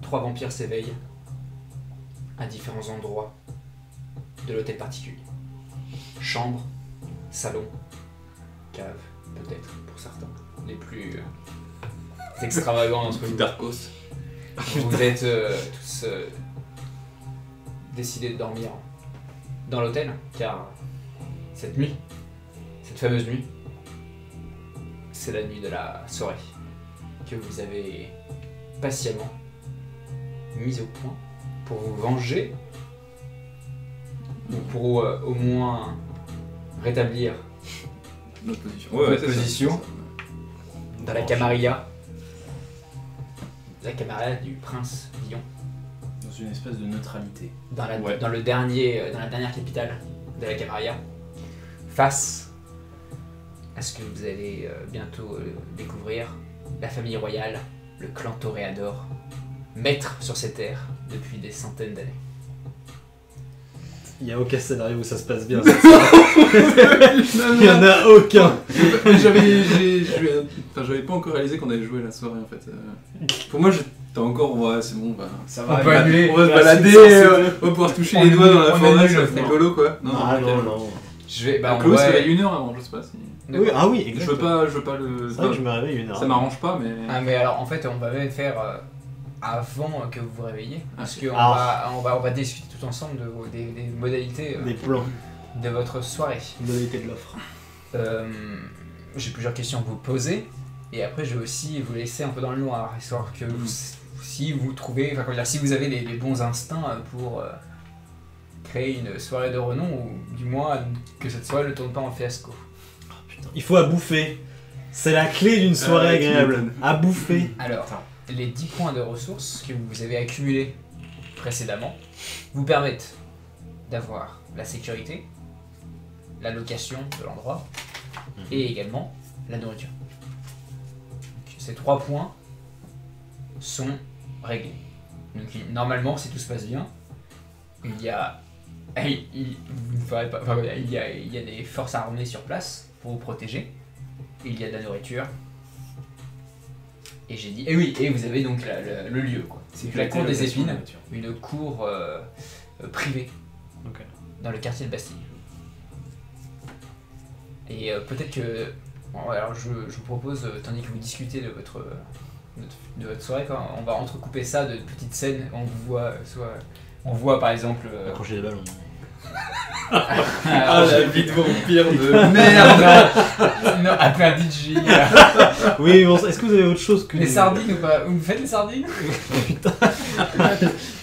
3 vampires s'éveillent à différents endroits de l'hôtel particulier. Chambre, salon, cave, peut-être pour certains, les plus extravagants d'entre vous. Darkos. Vous êtes tous décidés de dormir dans l'hôtel, car cette nuit, cette fameuse nuit, c'est la nuit de la soirée que vous avez patiemment mise au point pour vous venger, ou pour au moins rétablir Notre position. Votre c'est ça, position. c'est ça. dans la Camarilla, du prince Lyon, Dans une espèce de neutralité. dans la, Ouais. dans la dernière capitale de la Camarilla, face à ce que vous allez bientôt découvrir, la famille royale, le clan Toréador, maître sur ces terres depuis des centaines d'années. Il n'y a aucun scénario où ça se passe bien. Cette soirée. Il n'y en a aucun. J'avais pas encore réalisé qu'on allait jouer la soirée en fait. Pour moi, j'étais encore, ouais, c'est bon, bah, Ça on va, va annuler. on va se La balader, suite, on va pouvoir se toucher on les doigts dans annule, la on forêt, annule, ça fait non. colo quoi. Ah ok. non. Je vais, Bah, on Chloé se va- réveille 1 heure avant, je sais pas si. Oui, ah oui, Je exactement. veux pas le. C'est vrai que je me réveille une heure. Ça m'arrange pas, mais. Ah mais alors en fait on va même faire avant que vous vous réveillez, parce qu'on Ah. on va discuter tout ensemble des modalités Des plans. de votre soirée. Modalité de l'offre. J'ai plusieurs questions à vous poser, et après je vais aussi vous laisser un peu dans le noir, histoire que si vous trouvez, enfin comment dire, si vous avez les bons instincts pour créer une soirée de renom, ou du moins que cette soirée ne tourne pas en fiasco. Putain, il faut à bouffer. C'est la clé d'une soirée tu agréable. m'étonnes. À bouffer. Alors, les 10 points de ressources que vous avez accumulés précédemment vous permettent d'avoir la sécurité, la location de l'endroit et également la nourriture. Donc, ces 3 points sont réglés. Donc, normalement, si tout se passe bien, il y a, vous ne ferez pas- enfin, il y a des forces armées sur place pour vous protéger. Il y a de la nourriture. Et j'ai dit, et oui, et vous avez donc le lieu, quoi. C'est la cour des épines, une cour privée Ok. dans le quartier de Bastille. Et peut-être que, bon, alors je vous propose, tandis que vous discutez de votre soirée, quoi, on va entrecouper ça de petites scènes. On vous voit, on voit par exemple. Accrocher les ballons. Ah, la vie de vampire de merde. Non, appeler un DJ. Oui, bon, est-ce que vous avez autre chose que. Les sardines ou pas? Vous faites les sardines?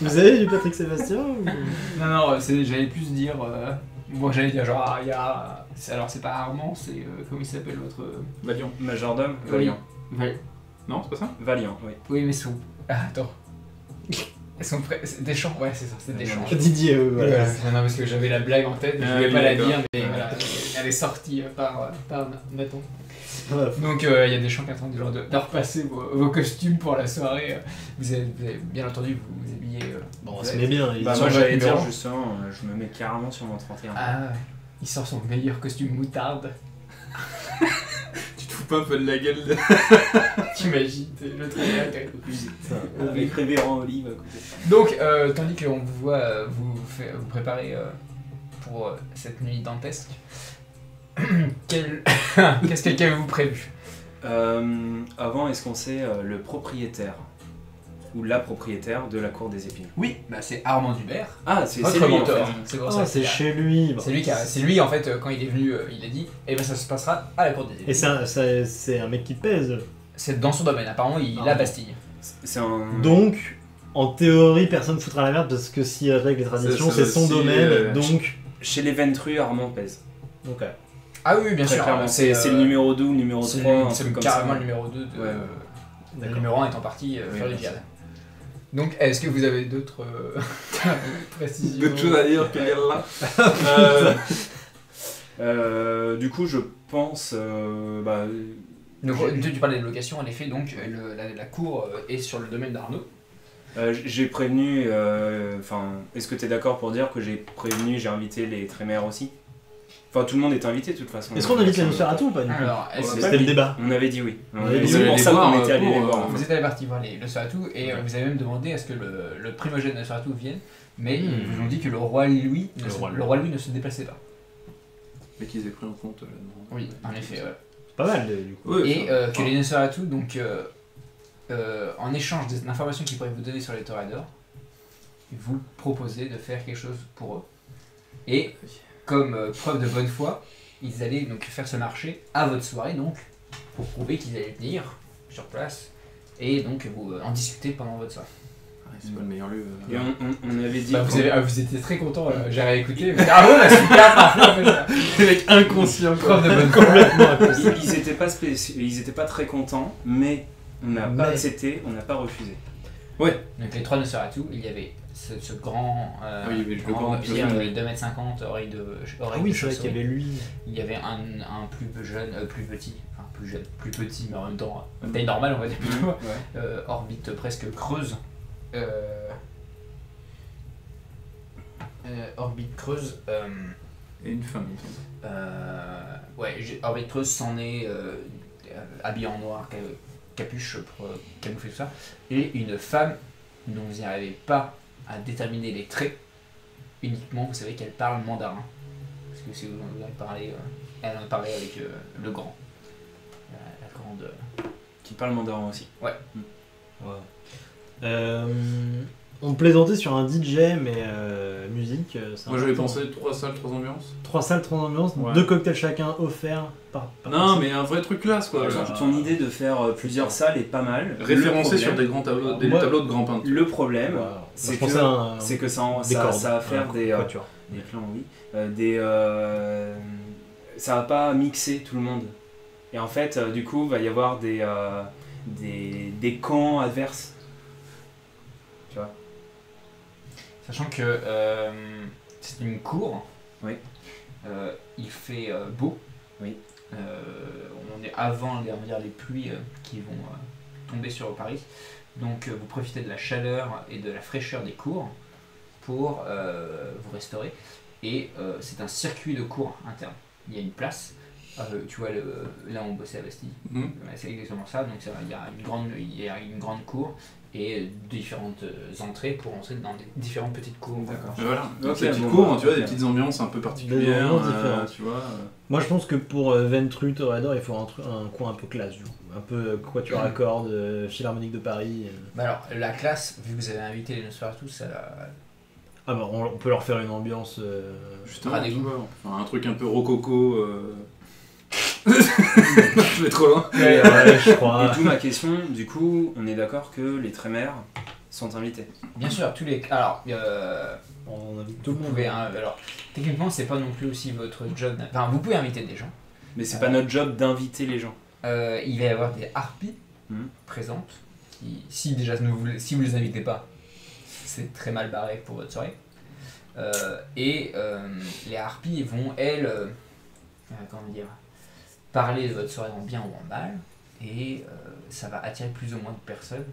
Vous avez du Patrick Sébastien ou... Non, j'allais plus dire. Bon, j'allais dire genre, il y a. Alors, c'est pas Armand, c'est. Comment il s'appelle votre. Valiant. Majordome, Oui. Valiant. Non, c'est pas ça? Valiant, oui. Oui, mais son. Ah, attends. C'est Deschamps, ouais, c'est ça, c'est Deschamps. Didier, voilà. Non, parce que j'avais la blague en tête, mais je Ah voulais oui, pas la d'accord. dire, mais voilà, elle est sortie par Nathan. Bref. Donc, il y a des gens qui attendent genre de repasser vos costumes pour la soirée. Vous avez bien entendu vous habiller. Bon, on se met bien. Bah, sur moi votre j'allais dire numéro. justement, je me mets carrément sur mon 31. Ah, ouais. Il sort son meilleur costume moutarde. Tu te fous pas un peu de la gueule de... T'imagines, le très bien. Avec révérend Olive à côté. Donc, tandis qu'on vous voit vous préparer pour cette nuit dantesque, qu'est-ce que quelqu'un vous prévu? Avant, est-ce qu'on sait le propriétaire ou la propriétaire de la cour des épines? Oui, bah c'est Armand Dubert. Ah, c'est Votre lui en mentor. fait. C'est pour ça. Ah, c'est chez lui. C'est lui c'est lui en fait quand il est venu, il a dit, eh ben ça se passera à la cour des épines. Et c'est un mec qui pèse. C'est dans son domaine. Apparemment, il a Bastille. C'est un... Donc, en théorie, personne foutra la merde parce que s'il règle les traditions, Ça c'est son aussi, domaine. Donc, Chez les Ventru, Armand pèse. ok. Ah oui, bien Très sûr. clairement. C'est le numéro 2 ou le numéro 3, un C'est truc comme carrément ça. le numéro 2. Le D'accord. numéro 1 étant parti Oui, faire du merci. diable. Donc, est-ce que vous avez d'autres précisions? D'autres choses à dire que là. Du coup, je pense... bah, Donc, tu parlais de location, en effet, donc la cour est sur le domaine d'Arnaud. j'ai prévenu... Enfin, est-ce que tu es d'accord pour dire que j'ai prévenu, j'ai invité les Trémères aussi? Enfin, tout le monde est invité de toute façon. Est-ce qu'on invite les Nosferatu ou pas du coup Alors, est-ce que- C'était le débat. On avait dit oui. On avait dit c'est oui. pour Les ça voir, qu'on était allé les pour, voir. en Vous fait. êtes allé partir voir les Nosferatu et vous avez même demandé à ce que le primogène de Nosferatu vienne, mais ils vous ont dit que le roi Louis ne se déplaçait pas. Mais qu'ils aient pris en compte la demande. Oui, en effet. Ouais. C'est pas mal du coup. Ouais, Et ça- que les Nosferatu, donc, en échange des informations qu'ils pourraient vous donner sur les Toreadors, vous proposaient de faire quelque chose pour eux. Et comme preuve de bonne foi, ils allaient donc faire ce marché à votre soirée, donc, pour prouver qu'ils allaient venir sur place et donc vous en discuter pendant votre soirée. Ouais, c'est pas le meilleur lieu. Et on avait dit. Bah, vous étiez très content, j'ai réécouté. Ah ouais, bah, super, parfait, en fait. Le mec inconscient. Preuve de bonne foi. Ils étaient pas ils étaient pas très contents, mais on n'a pas accepté, on n'a pas refusé. Donc les trois Nosferatu, il y avait ce grand, Oui, mais le grand vampire empire, de 2m50, oreille de Ah oui, c'est vrai chauve-souris. qu'il y avait lui. Il y avait un plus jeune, plus petit, mais en même temps, taille normale on va dire plutôt, Ouais. orbite presque creuse. Orbite creuse. Et une femme, il me semble. Orbite creuse s'en est habillée en noir, capuche pour camoufler tout ça. Et une femme dont vous n'y arrivez pas à déterminer les traits, uniquement vous savez qu'elle parle mandarin. Parce que si vous en avez parlé, elle en a parlé avec le grand. La grande. Qui parle mandarin aussi. Ouais. On plaisantait sur un DJ, mais musique. c'est Moi j'avais important. pensé 3 salles, 3 ambiances. 3 salles, 3 ambiances, Ouais. 2 cocktails chacun offerts par Non, personne. mais un vrai truc classe quoi. Ton idée de faire plusieurs salles est pas mal. Référencé sur Le des grands tableaux, des Moi- tableaux de grands peintres. Le problème, Ouais. c'est Je pensais à un- c'est que ça des cordes. va faire des quatuor. plans, oui. Ça va pas mixer tout le monde. Et en fait, du coup, va y avoir des camps adverses. Tu vois. Sachant que c'est une cour. Oui. Il fait beau. Oui. On est avant on va dire, les pluies qui vont tomber sur Paris. Donc vous profitez de la chaleur et de la fraîcheur des cours pour vous restaurer. Et c'est un circuit de cours interne. Il y a une place. Tu vois là où on bossait à Bastille. Mhm. C'est exactement ça. Donc il y a une grande cour et différentes entrées pour entrer dans des différentes petites cours. D'accord. Et voilà, Ok, ces petites bon, cours, bah, tu vois, des ok. petites ambiances un peu particulières, ambiances différentes. tu vois. Moi je pense que pour Ventru, Toreador, il faut un coin un peu classe du coup. Un peu quatuor à cordes, Philharmonique de Paris. Bah alors, la classe, vu que vous avez invité les Nosferatu, ça Ah bah on peut leur faire une ambiance. Justement, Radez-vous. tu vois, enfin, un truc un peu rococo. Je vais trop loin. Ouais, je crois. Et d'où ma question, du coup, on est d'accord que les Trémères sont invités. Bien sûr, tous les. Alors, On invite tout tout vous le monde. pouvez. Alors, techniquement, c'est pas non plus aussi votre job. Enfin, vous pouvez inviter des gens. Mais c'est pas notre job d'inviter les gens. Il va y avoir des harpies Mhm. présentes. Qui, si vous les invitez pas, c'est très mal barré pour votre soirée. Les harpies vont, elles, comment dire, parler de votre soirée en bien ou en mal. Et ça va attirer plus ou moins de personnes,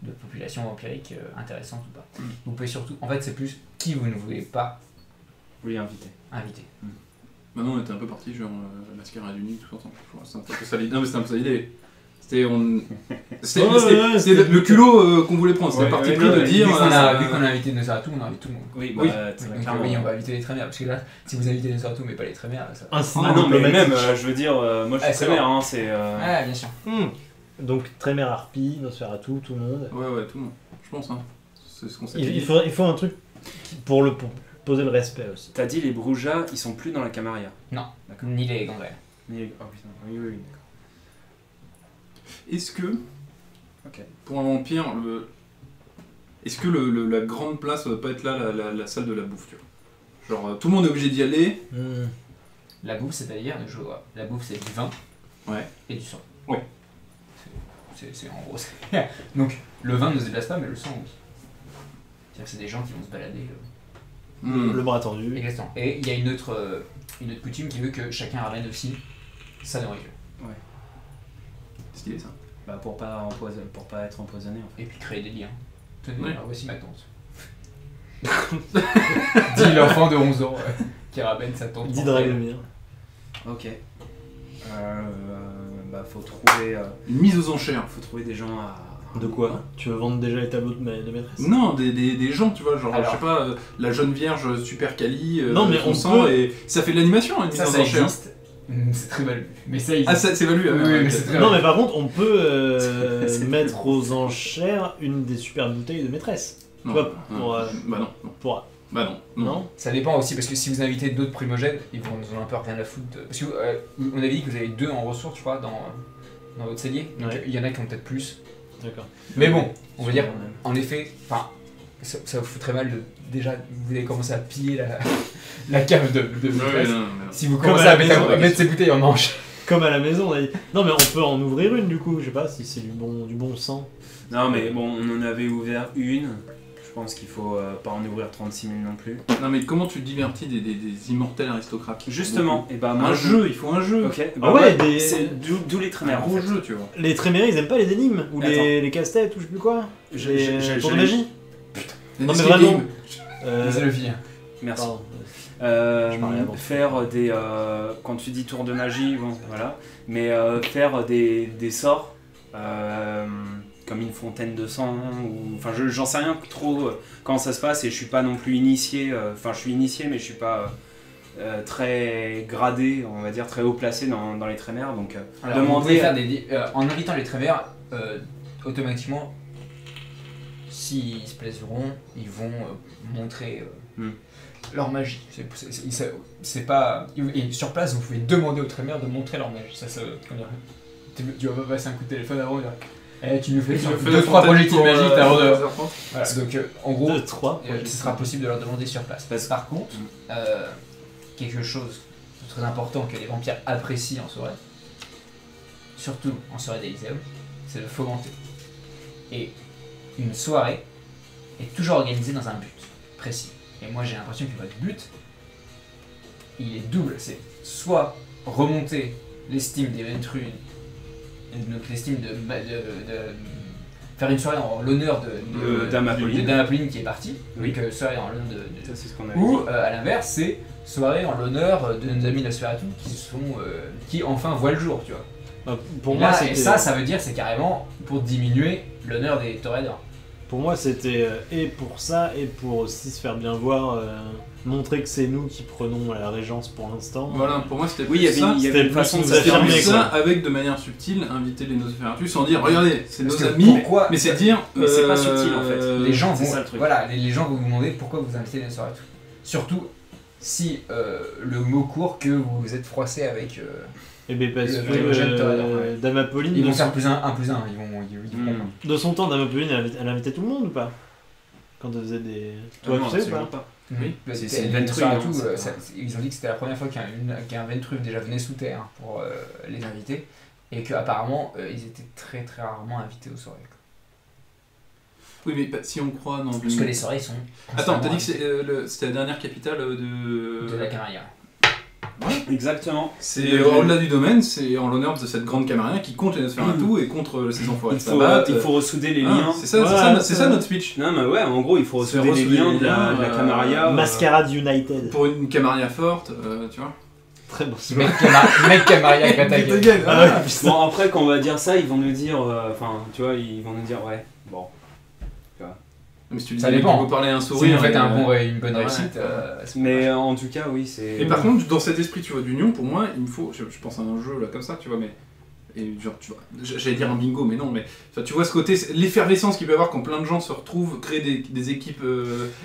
de populations vampiriques intéressantes ou pas. Vous pouvez surtout. En fait, c'est plus qui vous ne voulez pas Oui, inviter. inviter. Maintenant, on était un peu parti genre Mascarade Unie, tout ensemble. C'était un peu ça l'idée. Non, mais c'était un peu ça l'idée. C'était le culot qu'on voulait prendre. C'était le parti pris de dire. Vu qu'on a invité nos Nosferatu, on invite tout le monde. Oui, Oui. Donc, clairement. oui, on va inviter les Trémères, parce que là, si vous invitez les Nosferatu mais pas les Trémères, ça. Un signe Ah non, mais diplomatique. même, je veux dire, moi je Ah, suis c'est Trémère, hein, c'est... Ah, bien sûr. Donc Trémère, Harpie, Nosferatu, tout le monde. Ouais, tout le monde. Je pense, hein. C'est ce qu'on s'est Il dit. faut un truc pour poser le respect aussi. T'as dit les Broujas, ils sont plus dans la Camarilla. D'accord. Ni les gangrènes. Oh putain, oui, d'accord. Est-ce que, Ok. pour un vampire, est-ce que la grande place va pas être là, la salle de la bouffe, tu vois? Genre, tout le monde est obligé d'y aller. La bouffe, c'est-à-dire, je vois, la bouffe, c'est du vin Ouais. et du sang. Ouais. C'est en gros. Donc, le vin ne se déplace pas, mais le sang, oui. C'est-à-dire que c'est des gens qui vont se balader. Le bras tendu. Exactement. Et il y a une autre coutume qui veut que chacun ramène aussi sa nourriture. C'est stylé ça. Bah pour pas être empoisonné en fait. Et puis créer des liens. Tenez, Ouais. alors voici ma tante. Dit l'enfant de 11 ans. Ouais. qui ramène sa tente. Dis Dragomir. Ok. Bah faut trouver, Une mise aux enchères. des gens à... De quoi? Tu veux vendre déjà les tableaux de maîtresse? Non, des gens, tu vois, genre, Alors. je sais pas, la jeune vierge super quali, Non, mais on sent, peut- et ça fait de l'animation, une mise Ça, aux ça enchères. existe. C'est très mal vu. Mais ça existe. Ah, ça, c'est valu. Oui, oui, mais c'est très Non mal mais par contre on peut C'est- mettre aux enchères une des super bouteilles de maîtresse. Non, Tu vois, non, pour, bah non, non. Pour... Bah non. Non? Ça dépend aussi parce que si vous invitez d'autres primogènes, ils vont nous en un peu rien à foutre. Parce que on avait dit que vous avez 2 en ressources, je crois, dans votre cellier. Donc Ouais. il y en a qui ont peut-être plus. D'accord. Mais bon, on va dire, en effet, enfin, ça vous foutrait mal de. Déjà, vous allez commencer à piller la cave de Ouais, maîtresse. non. Si vous Comme commencez à la à mettre, maison, mettre ces bouteilles en manche. Comme à la maison on a dit. Non mais on peut en ouvrir une du coup, je sais pas si c'est du bon sang. Non mais bon, on en avait ouvert une. Je pense qu'il faut pas en ouvrir 36 000 non plus. Non, mais comment tu te divertis des immortels aristocrates? Justement, et bah moi Un jeu, il faut un jeu. Ok. Ah ouais, des- c'est d'où les Un trémères en gros fait. jeu, tu vois. Les trémérés ils aiment pas les énigmes ou Attends. les casse-têtes ou je sais plus quoi. Tour de magie. Non, mais Escape vraiment. game. Laissez le finir. Merci. Pardon. Je parlais avant. Faire des quand tu dis tour de magie, bon voilà, mais faire des sorts comme une fontaine de sang ou enfin j'en sais rien trop comment ça se passe et je suis pas non plus initié, enfin je suis initié mais je suis pas très gradé, on va dire très haut placé dans les trémères donc Alors, vous demander pouvez faire en invitant les trévères, automatiquement, s'ils se placeront, ils vont montrer leur magie. C'est pas. Et sur place, vous pouvez demander aux trémères de montrer leur magie. Comment dire, tu vas pas passer un coup de téléphone avant et dire tu nous fais Tu me fais 2-3 la fontaine projectiles pour, magiques avant de. 3h30. Voilà, donc en gros, 3. ce sera possible de leur demander sur place. Par contre, quelque chose de très important que les vampires apprécient en soirée, surtout en soirée d'Elyséum, c'est de fomenter. Et une soirée est toujours organisée dans un but précis. Et moi j'ai l'impression que votre but, il est double. C'est soit remonter l'estime des Ventru, donc l'estime de faire une soirée en l'honneur de Dame Apolline. Dame Apolline qui est partie, Oui. donc soirée en l'honneur ça c'est ce qu'on avait ou dit. à l'inverse, c'est soirée en l'honneur de nos amis Nosferatu qui enfin voient le jour, tu vois. Pour Et moi, là, c'était. et ça veut dire c'est carrément pour diminuer l'honneur des Toreadors. Pour moi, c'était et pour ça, et pour aussi se faire bien voir, montrer que c'est nous qui prenons la régence pour l'instant. Voilà, pour moi c'était Oui, plus ça. il y avait une C'était façon de plus nous C'était affirmer, plus quoi. ça avec de manière subtile inviter les Nosferatu sans dire regardez c'est Parce nos que amis pourquoi- mais c'est dire Mais c'est pas subtil, en fait. Les gens c'est vont, ça, le truc. voilà, les gens vont vous demander pourquoi vous invitez les Nosferatu. Surtout si le mot court que vous vous êtes froissé avec. Et bien parce Le que jeune Toréador, ouais. Dame Apolline, Ils vont de, faire plus un, plus un. Ils vont de son temps, Dame Apolline, elle invitait tout le monde ou pas? Quand elle faisait des. Toi, non, tu sais ou absolument pas? Oui, C'est une Ventru, hein, ils ont dit que c'était la première fois qu'un Ventru déjà venait sous terre pour les inviter et qu'apparemment ils étaient très très rarement invités aux soirées. oui mais si on croit dans Parce que les soirées sont. Attends t'as dit que constamment c'était la dernière capitale de la Camarilla. Exactement. c'est au-delà du domaine, c'est en l'honneur de cette grande Camarilla qui compte les Nosferatu et contre ces enfoirés de Sabbat. Il faut ressouder les Ah, liens. c'est ça, Ouais, c'est ça notre speech. Non mais ouais, en gros il faut C'est ressouder les ressouder liens les de la liens, Camarilla. Mascarade United. Pour une Camarilla forte, tu vois. Très bon. Mec Camarilla qui attaque. Ah ouais, Bon après quand on va dire ça, ils vont nous dire, enfin tu vois, ils vont nous dire ouais, bon. Mais si tu dis Ça dépend. qu'on peut parler un Si sourire. vous faites et, une bonne ouais. réussite. c'est Mais pas en tout cas oui c'est. Et par contre, dans cet esprit, tu vois, d'union, pour moi, il me faut, je pense à un jeu là comme ça, tu vois, mais et genre, tu vois, j'allais dire un bingo, mais non, mais enfin, tu vois ce côté, l'effervescence qu'il peut y avoir quand plein de gens se retrouvent, créer des équipes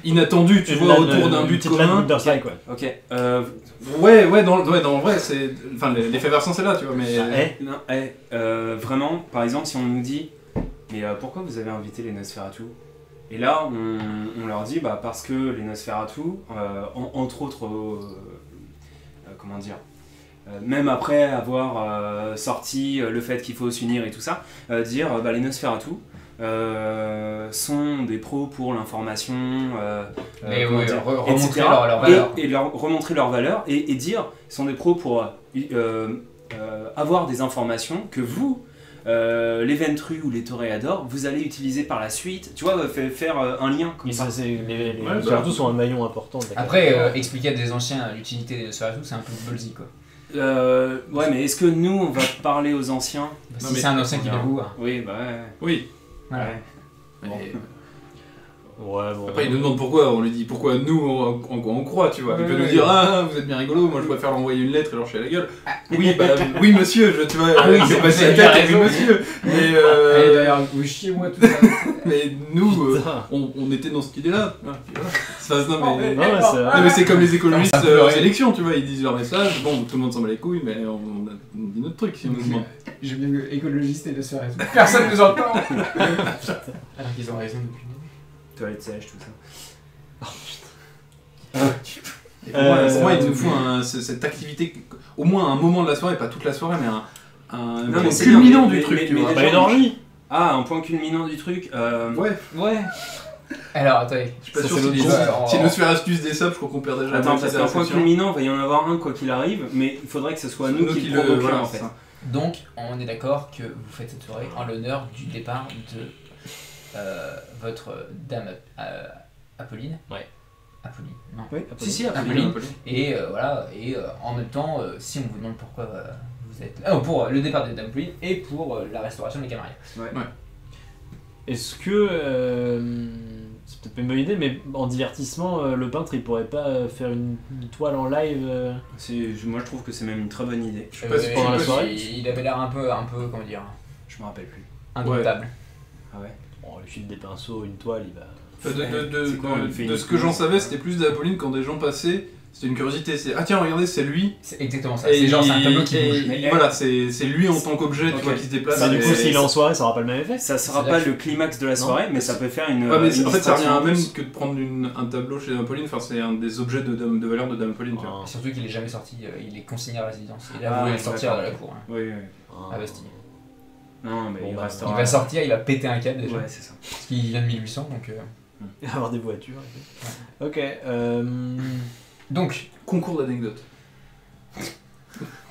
inattendues, tu vois, autour d'un but commun. Ok. Ouais, dans en vrai, c'est, enfin, l'effervescence est là, tu vois, mais. Non, vraiment, par exemple, si on nous dit, mais pourquoi vous avez invité les Nosferatu? Et là, on leur dit, bah parce que les Nosferatu, entre autres, comment dire, même après avoir sorti le fait qu'il faut s'unir et tout ça, dire, bah les Nosferatu sont des pros pour l'information, Mais comment oui, dire, remontrer etc. leur valeur. Et leur remontrer leur valeur et dire, ils sont des pros pour avoir des informations que vous, les Ventru ou les Toréadors, vous allez utiliser par la suite, tu vois, faire un lien comme ça. Les Ouais, Seratus sont un maillon important. de la Après, carrière. expliquer à des anciens l'utilité des Seratus, c'est un peu ballsy quoi. Ouais, mais est-ce que nous, on va parler aux anciens? Si mais c'est un ancien qui vient vous. Oui, bah ouais. Oui. Voilà. Ouais. Bon. Et- Ouais, bon. Après, il nous demande pourquoi, on lui dit pourquoi nous on croit, tu vois. Il Ouais, peut nous ouais. dire ah, vous êtes bien rigolo, moi je préfère l'envoyer une lettre et leur chier à la gueule. Oui, bah oui, monsieur, tu vois, Ah oui, je vais c'est passer vrai, la il a tête, oui, raison. monsieur. Mais, Allez, d'ailleurs, vous chiez moi tout ça. mais nous, Putain. on était dans cette idée-là. Voilà. Ça, non, mais, Non, mais c'est non, mais c'est comme les écologistes Ça peut aux pleurer. élections, tu vois, ils disent leur message, bon, tout le monde s'en bat les couilles, mais on dit notre truc si on nous demande. J'ai bien vu écologiste et de Seratus. Personne nous entend. Alors qu'ils ont raison depuis. Toilette sèche, tout ça. Et pour moi, il nous faut cette activité, au moins à un moment de la soirée, pas toute la soirée, mais un Non, point mais c'est culminant bien, du truc, mais- tu mais vois. déjà, Bah, une orgie. Ah, un point culminant du truc. Ouais, Ouais. Alors, attendez. je suis pas Ça, sûr c'est si l'autre les- chose. si nos sphères astuces des sables, je crois qu'on perd déjà la Attends, moitié parce de la qu'un point réflexion. culminant, va y en avoir un quoi qu'il arrive, mais il faudrait que ce soit nous qui le provoquions voilà, en c'est fait. ça. Donc, on est d'accord que vous faites cette soirée en l'honneur du départ de votre dame Apolline. Ouais. Apolline, non. Oui, Si, si, Apolline. Apolline. Et voilà, et en même temps, si on vous demande pourquoi vous êtes là, pour le départ de dame Apolline et pour la restauration des Camarilla. Est-ce que. C'est peut-être pas une bonne idée, mais en divertissement, le peintre il pourrait pas faire une toile en live Moi je trouve que c'est même une très bonne idée. Je sais pas si pendant la je sais pas soirée. Il avait l'air un peu, comment dire, Je me rappelle plus. indomptable. Ah ouais. Bon, il file des pinceaux, une toile, il va. Enfin, C'est quoi, on fait de une ce que j'en course, savais, c'était plus d'Apolline quand des gens passaient, c'était une curiosité. C'est ah tiens, regardez, c'est lui. C'est exactement ça. C'est genre, c'est un tableau qui et- bouge. et voilà, c'est lui en tant qu'objet, tu Ok. vois, qui se déplace. Bah, du et- coup, s'il est en soirée, ça aura pas le même effet. Ça sera C'est pas la- le climax de la soirée, mais ça peut faire une. Ouais, mais en fait, ça revient à illustration. même que de prendre un tableau chez Apolline. Enfin, c'est un des objets de valeur de Dame Apolline, tu vois. Ah. Surtout qu'il est jamais sorti, il est consigné à résidence. Il a Ah, voulu ouais, sortir d'accord. de la cour, hein, Oui, oui. à Bastille. Non, mais Bon, il bah, restera. Il va sortir, il va péter un câble déjà. Ouais, c'est ça. Parce qu'il vient de 1800, donc. Avoir des voitures. Ok. Donc, Concours d'anecdotes.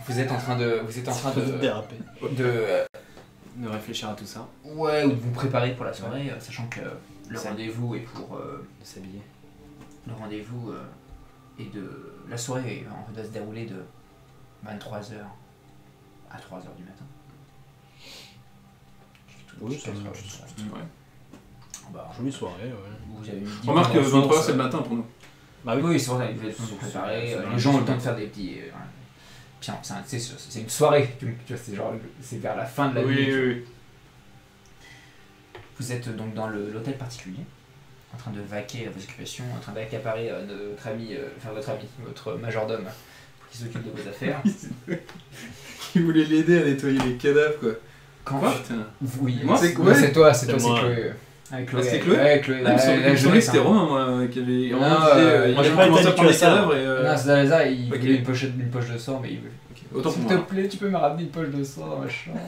vous êtes en train de. Vous êtes en train Faut de. déraper. De réfléchir à tout ça, Ouais, ou de vous préparer pour la soirée, sachant que le Ça. rendez-vous est pour. de s'habiller. Le rendez-vous est de. La soirée doit se dérouler de 23h à 3h du matin. Oui, ça me- Ouais. Bah, Jolie soirée, ouais. vous avez eu 10 Remarque que points de 23h, ressources. c'est le matin pour nous. Bah oui. Oui, c'est pour ça, vous avez le temps de vous préparer, c'est les gens ont le temps de faire des petits. Puis, c'est une soirée, tu vois, c'est genre, c'est vers la fin de la nuit. Oui. Vous êtes donc dans l'hôtel particulier, en train de vaquer à vos occupations, en train d'accaparer notre ami, votre majordome, qui s'occupe de vos affaires. Il voulait l'aider à nettoyer les cadavres, quoi. Quand Putain. Oui, Moi, c'est ouais. c'est toi, c'est C'est toi, moi. c'est Chloé. Avec Chloé. Ah, c'était Chloé Ouais, Chloé. Ah, il me semblait que journée, c'était Romain, moi, qui avait. Non, il a moi, j'ai pas commencé été à prendre des habitué à ça. cadavres et. Non, c'est Lazare, il Ok. voulait une poche de sang, mais il veut. Autant pour S'il te moi. plaît, tu peux me ramener une poche de sang dans ma chambre.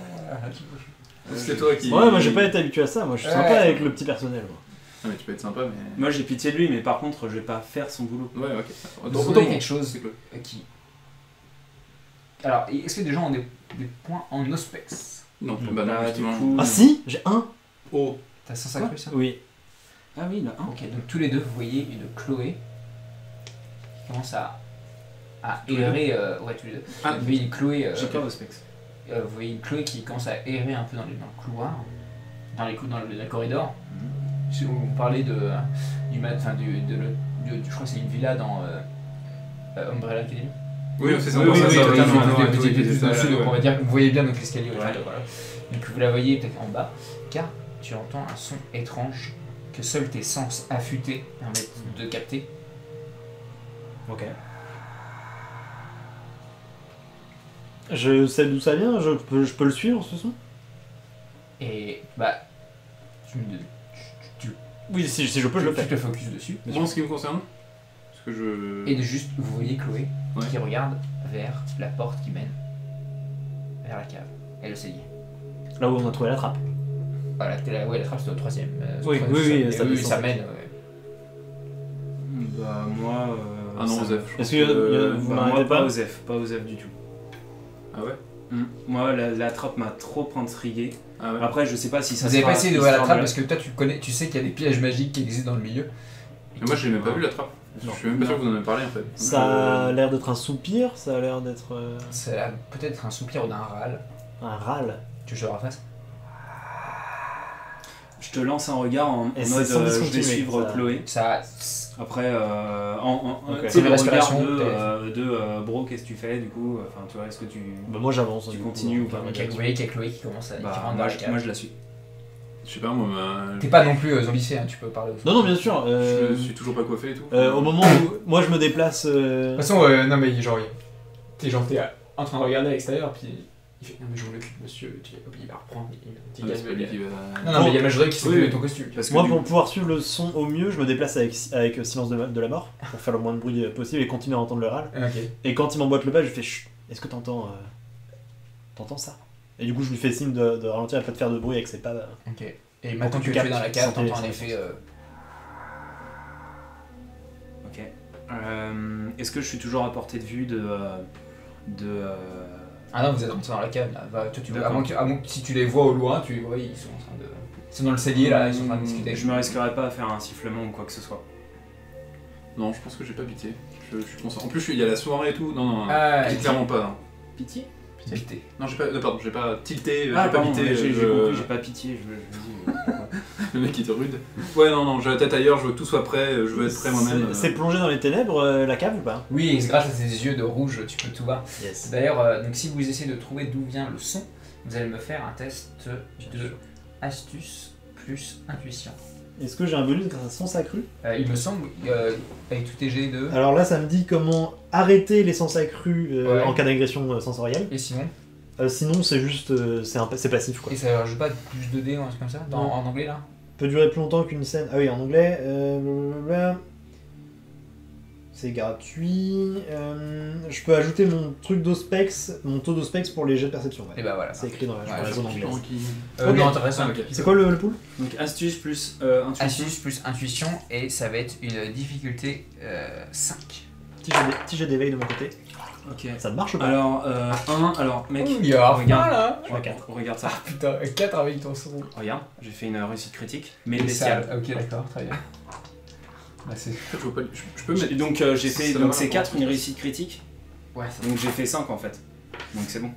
C'était toi qui. Ouais, moi j'ai pas été habitué à ça, moi je suis Ouais. sympa avec le petit personnel. Moi. Ah, mais tu peux être sympa, mais. Moi j'ai pitié de lui, mais par contre, je vais pas faire son boulot. Ouais, ok. Vous Autant avez pour quelque chose c'est Chloé. qui. Alors, est-ce que des gens ont des points en ospex? Non, bah non, du justement. coup. Ah si, j'ai un. Oh. T'as 100 sacré ça? Oui. Ah oui, là. Ok, donc tous les deux, vous voyez une Chloé qui commence à Tous les errer. Ouais, tous les deux. Ah, Vous voyez une Chloé. J'ai peur de Spex. Vous voyez une Chloé qui commence à errer un peu dans le couloir, dans le corridor. Si on parlait de, du mat, enfin je crois que c'est une villa dans Umbrella Academy. oui, c'est ça. Oui, oui, ça, oui, ça, totalement, oui, Vous oui, êtes oui, plus oui, dessus, donc ouais. on va dire que vous voyez bien donc l'escalier. Ouais. Voilà. Donc vous la voyez peut-être en bas, car tu entends un son étrange que seuls tes sens affûtés permettent de capter. Ok. Je sais d'où ça vient, je peux le suivre ce son. Et bah, tu Oui, si je peux, je le tu fais. te focuses dessus. Moi, en ce qui me concerne, parce que je. Et de juste, vous voyez Chloé Ouais. qui regarde vers la porte qui mène vers la cave et le cellier. Là où on a trouvé la trappe. Voilà, la trappe c'est au troisième. Oui, oui, ça ça descend. mène. Bah, moi. Ah non, ça- Osef. Est-ce que vous bah, m'arrêtez moi, pas pas Osef, pas Osef du tout. Ah ouais Moi, la trappe m'a trop intrigué. Ah ouais. Après, je sais pas si ça Vous avez sera pas essayé d'ouvrir la histoire trappe de parce que toi tu sais qu'il y a des pièges magiques qui existent dans le milieu. Mais moi, j'ai même pas vu la trappe. Non. Je suis même pas sûr que vous en avez parlé en fait. Donc, Ça a l'air d'être un soupir, ça a l'air d'être C'est peut-être un soupir ou d'un râle. un râle. Tu veux que je le refasse? Je te lance un regard en Et c'est mode sans je vais discontinuer, suivre ça. Chloé. Ça. Après, Ok. tu sais, le Respiration, regard de bro, qu'est-ce que tu fais du coup? Enfin, tu vois, est-ce que tu. Bah, moi j'avance. Tu du coup, continues ou pas? Ok, vous voyez qu'il y a Chloé qui commence à qui Bah, rentre dans moi, la cave. moi, je la suis. je sais pas, moi, T'es pas non plus zombicé, hein, tu peux parler aux Non, non, bien sûr. je suis toujours pas coiffé et tout. Au moment où moi je me déplace. De toute façon, non mais genre, t'es en train de regarder à l'extérieur, puis il fait non mais je m'en occupe monsieur, il va reprendre, il Ah, gagne c'est pas le lui gars. qui va. Non, non, mais il y a le majoré qui s'occupe Oui, de ton costume. Parce que Moi, du pour coup- pouvoir suivre le son au mieux, je me déplace avec silence de la mort, pour faire le moins de bruit possible et continuer à entendre le râle. Ok. Et quand il m'emboîte le pas, je fais chut, est-ce que t'entends ça? Et du coup, je lui fais signe de ralentir et pas de faire de bruit avec ses pas. Ok. Et maintenant que tu tu es captes, dans la cave, sans t'entends en télé- effet. Ok. Est-ce que je suis toujours à portée de vue de. Ah non, vous êtes rentré dans la cave là. Toi, tu D'accord. à moins que si tu les vois au loin, tu les vois, ils sont en train de. Ils sont dans le cellier là, ils sont en train de discuter. Je me risquerais pas à faire un sifflement ou quoi que ce soit. Non, je pense que j'ai pas pitié. Je suis conscient. En plus, il y a la soirée et tout. Non, non, Ah, pitié, clairement pas. hein. Pitié? Pitié. Non, j'ai pas. Pardon, j'ai pas tilté. J'ai Ah, pas pardon, pitié. j'ai je- compris, j'ai pas pitié. Je dis. Le mec qui était rude. Ouais, non, non, j'ai la tête ailleurs. Je veux que tout soit prêt. Je veux être prêt moi-même. C'est plongé dans les ténèbres, la cave ou pas? Oui, et grâce à tes yeux de rouge, tu peux tout voir. Yes. D'ailleurs, donc si vous essayez de trouver d'où vient le son, vous allez me faire un test de astuce plus intuition. Est-ce que j'ai un bonus grâce à sens accru? Il me semble, avec tous tes G de... Alors là, ça me dit comment arrêter les sens accrus Ouais. en cas d'agression sensorielle. Et sinon, Sinon, c'est juste. C'est passif quoi. et ça rajoute pas plus de dés ou un truc comme ça Non. en anglais là? Peut durer plus longtemps qu'une scène. Ah oui, en anglais. Blablabla. C'est gratuit. Je peux ajouter mon truc d'ospex, mon taux d'ospex pour les jets de perception. Ouais. Et bah voilà. C'est écrit dans la, Ouais, dans la je zone suis anglaise. Tranquille. Non, intéressant. Ah, ok. C'est quoi le pool? Donc astuce plus intuition. Astuce plus intuition, et ça va être une difficulté 5. Petit jet d'éveil de mon côté. Ok. Ça marche ou pas? Alors, alors, mec, Il y a regarde. là. Regarde ça. Putain, 4 avec ton son. Regarde, j'ai fait une réussite critique, mais Spécial. spéciale. Ok, d'accord, très bien. Bah, c'est... En fait, je vois pas. Je peux mettre. Donc j'ai fait, Ça donc va, c'est va, 4 va. une réussite critique, Ouais, ça... donc j'ai fait 5 en fait. Donc c'est bon.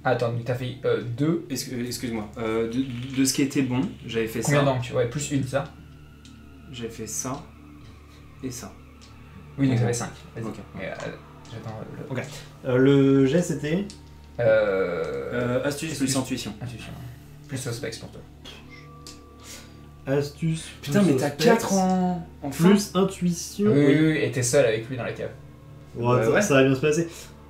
Attends, donc t'as fait 2. Excuse-moi. De ce qui était bon, j'avais fait Combien ça. d'angles? Ouais, plus une, ça. J'ai fait ça et ça. Oui, donc ça fait 5. Vas-y. Ok. Mais, j'attends le... Ok. Le jet c'était. Astuce plus intuition. Intuition. Plus suspect pour toi. Astuce. Putain, plus mais t'as ospex, 4 en Plus intuition. Oui, et t'es seul avec lui dans la cave. Ouais, Ouais. ça va bien se passer.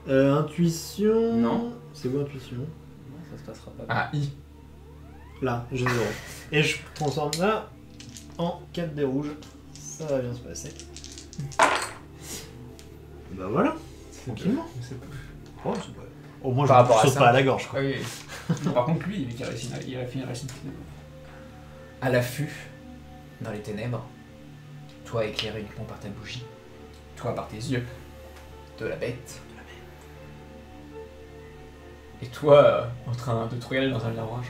Intuition. Non. C'est quoi intuition? Non, ça se passera pas. Ah, I. Là, j'ai 0. Et je transforme là en 4 dés rouges. Ça va bien se passer. Et bah voilà, tranquillement. Oh, c'est pas- Au moins, Par rapport à je saute ça. pas à la gorge. Quoi. Ah oui. Par contre, lui, il a fait une récite. À l'affût, dans les ténèbres, toi éclairé uniquement par ta bougie, toi par tes yeux, de la bête, et toi en train de te regarder dans un miroir.